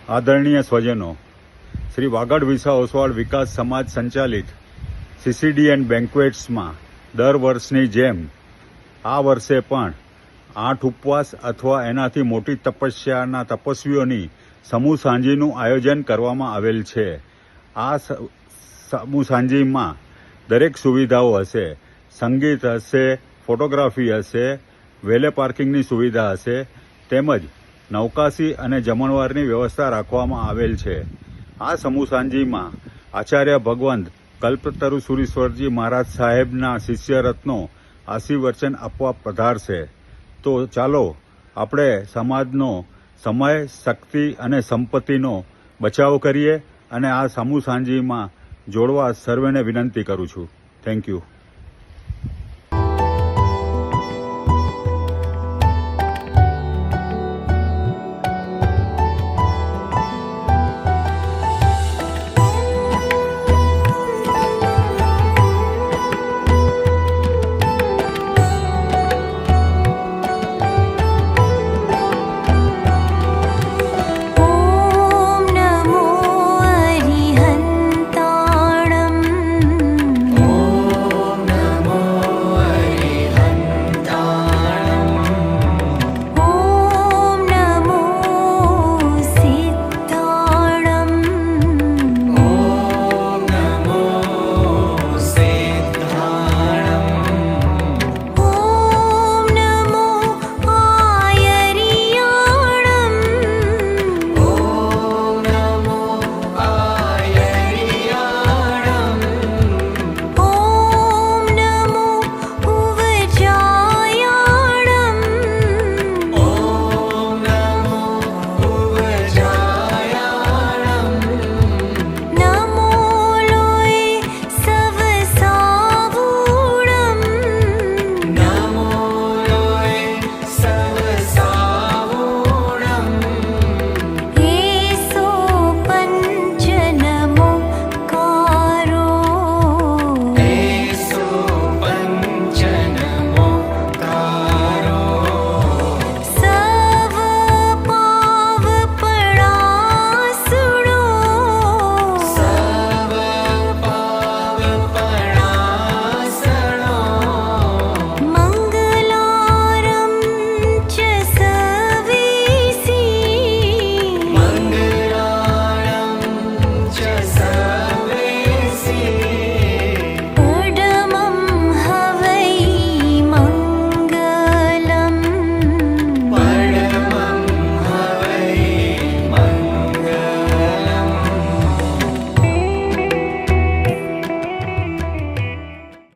આદરણીય સ્વજનો, શ્રી વાગડ વિસા ઓસવાળ વિકાસ સમાજ સંચાલિત સીસીડી એન્ડ બેન્ક્વેટ્સમાં દર વર્ષની જેમ આ વર્ષે પણ 8 ઉપવાસ અથવા એનાથી મોટી તપસ્યાના તપસ્વીઓની સમૂહ સાંજીનું આયોજન કરવામાં આવેલ છે. આ સમૂહ સાંજીમાં દરેક સુવિધાઓ હશે. સંગીત હશે, ફોટોગ્રાફી હશે, વેલે પાર્કિંગની સુવિધા હશે, તેમજ નવકાશી અને જમણવારની વ્યવસ્થા રાખવામાં આવેલ છે. આ સમૂહ સાંજીમાં આચાર્ય ભગવંત કલ્પતરુ સુરીશ્વરજી મહારાજ સાહેબના શિષ્ય રત્નો આશીર્વચન આપવા પધારશે. તો ચાલો આપણે સમાજનો સમય, શક્તિ અને સંપત્તિનો બચાવ કરીએ અને આ સમૂહ સાંજીમાં જોડવા સર્વેને વિનંતી કરું છું. Thank you.